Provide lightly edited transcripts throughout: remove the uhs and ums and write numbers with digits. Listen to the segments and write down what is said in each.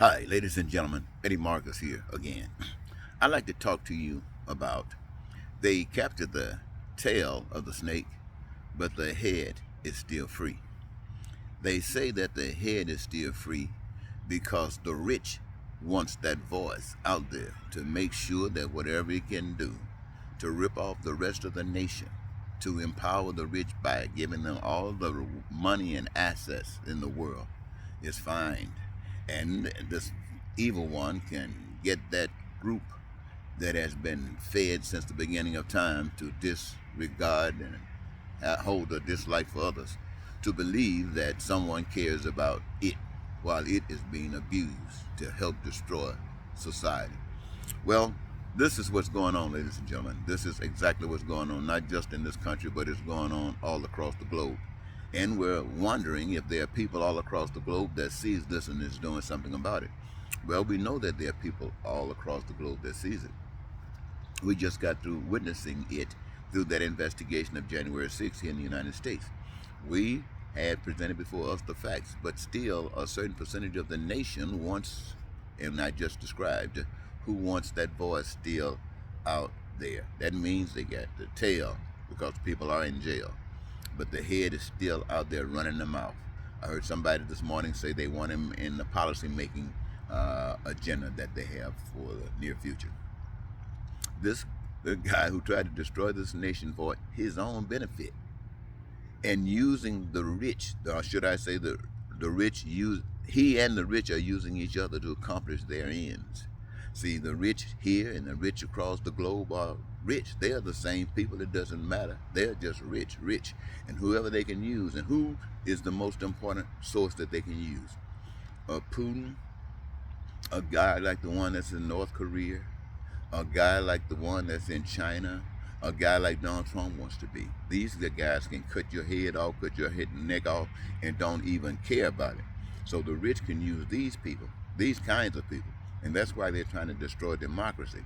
Hi, ladies and gentlemen. Eddie Marcus here again. I'd like to talk to you about they captured the tail of the snake, but the head is still free. They say that the head is still free because the rich wants that voice out there to make sure that whatever it can do to rip off the rest of the nation, to empower the rich by giving them all the money and assets in the world is fine. And this evil one can get that group that has been fed since the beginning of time to disregard and hold a dislike for others to believe that someone cares about it while it is being abused to help destroy society. Well, this is what's going on, ladies and gentlemen. This is exactly what's going on, not just in this country, but it's going on all across the globe. And we're wondering if there are people all across the globe that sees this and is doing something about it. Well, we know that there are people all across the globe that sees it. We just got through witnessing it through that investigation of January 6th here in the United States. We had presented before us the facts, but still a certain percentage of the nation wants, and I just described, who wants that voice still out there. That means they got the tail because people are in jail, but the head is still out there running the mouth. I heard somebody this morning say they want him in the policy making agenda that they have for the near future. This the guy who tried to destroy this nation for his own benefit and using the rich, or should I say the rich use he and the rich are using each other to accomplish their ends. See, the rich here and the rich across the globe are rich. They are the same people. It doesn't matter. They're just rich, rich. And whoever they can use. And who is the most important source that they can use? Putin, a guy like the one that's in North Korea, a guy like the one that's in China, a guy like Donald Trump wants to be. These are the guys can cut your head off, cut your head and neck off, and don't even care about it. So the rich can use these people, these kinds of people. And that's why they're trying to destroy democracy.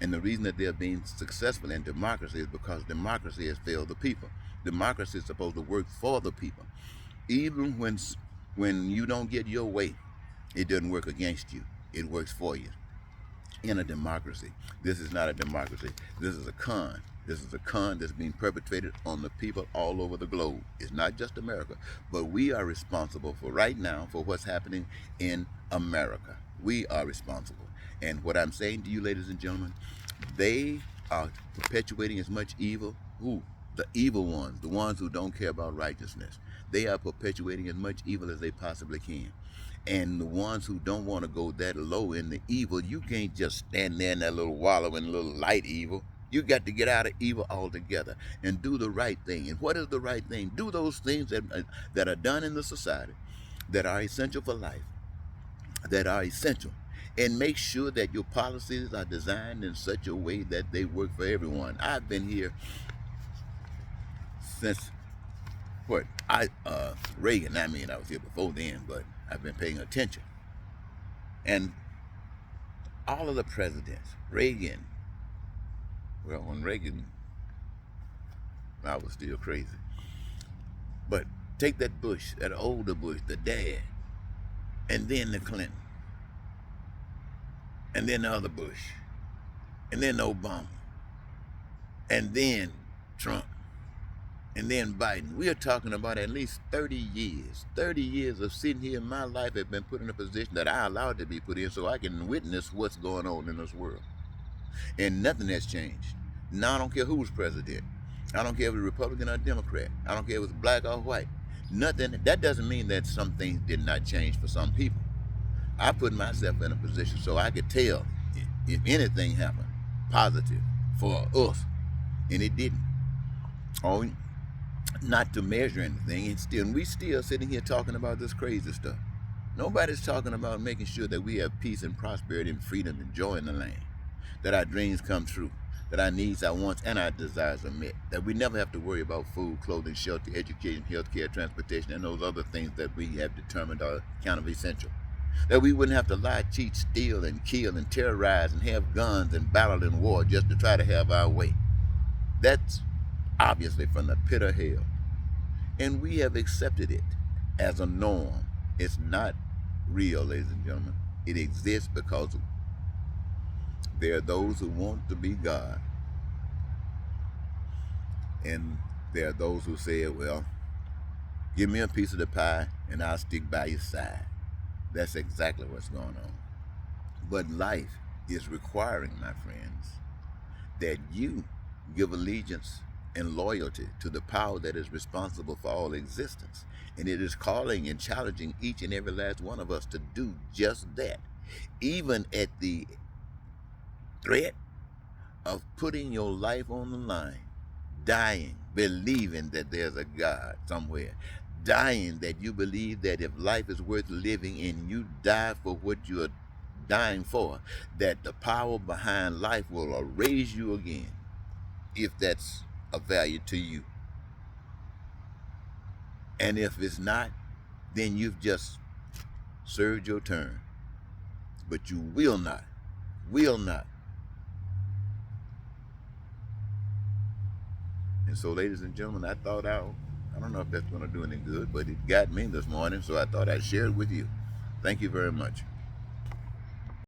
And the reason that they're being successful in democracy is because democracy has failed the people. Democracy is supposed to work for the people. Even when you don't get your way, it doesn't work against you. It works for you. In a democracy. This is not a democracy. This is a con. This is a con that's being perpetrated on the people all over the globe. It's not just America, but we are responsible for right now for what's happening in America. We are responsible. And what I'm saying to you, ladies and gentlemen, they are perpetuating as much evil. Who? The evil ones, the ones who don't care about righteousness. They are perpetuating as much evil as they possibly can. And the ones who don't want to go that low in the evil, you can't just stand there in that little wallow in a little light evil. You got to get out of evil altogether and do the right thing. And what is the right thing? Do those things that are done in the society, that are essential for life, that are essential. And make sure that your policies are designed in such a way that they work for everyone. I've been here since what Reagan. I mean, I was here before then, but I've been paying attention. And all of the presidents, Reagan, well, when Reagan, I was still crazy. But take that Bush, that older Bush, the dad, and then the Clinton, and then the other Bush, and then Obama, and then Trump, and then Biden. We are talking about at least 30 years. 30 years of sitting here in my life have been put in a position that I allowed to be put in so I can witness what's going on in this world. And nothing has changed. Now I don't care who's president. I don't care if it's Republican or Democrat. I don't care if it's black or white. Nothing. That doesn't mean that some things did not change for some people. I put myself in a position so I could tell if anything happened positive for us, and it didn't. Oh, not to measure anything, and we still sitting here talking about this crazy stuff. Nobody's talking about making sure that we have peace and prosperity and freedom and joy in the land, that our dreams come true, that our needs, our wants, and our desires are met, that we never have to worry about food, clothing, shelter, education, healthcare, transportation, and those other things that we have determined are kind of essential. That we wouldn't have to lie, cheat, steal, and kill, and terrorize, and have guns and battle in war just to try to have our way. That's obviously from the pit of hell. And we have accepted it as a norm. It's not real, ladies and gentlemen. It exists because there are those who want to be God, and there are those who say, well, give me a piece of the pie and I'll stick by your side. That's exactly what's going on. But life is requiring, my friends, that you give allegiance and loyalty to the power that is responsible for all existence. And it is calling and challenging each and every last one of us to do just that, even at the threat of putting your life on the line, dying, believing that there's a God somewhere, dying that you believe that if life is worth living and you die for what you're dying for, that the power behind life will raise you again, if that's of value to you. And if it's not, then you've just served your turn. But you will not. And so, ladies and gentlemen, I don't know if that's going to do any good, but it got me this morning, so I thought I'd share it with you. Thank you very much.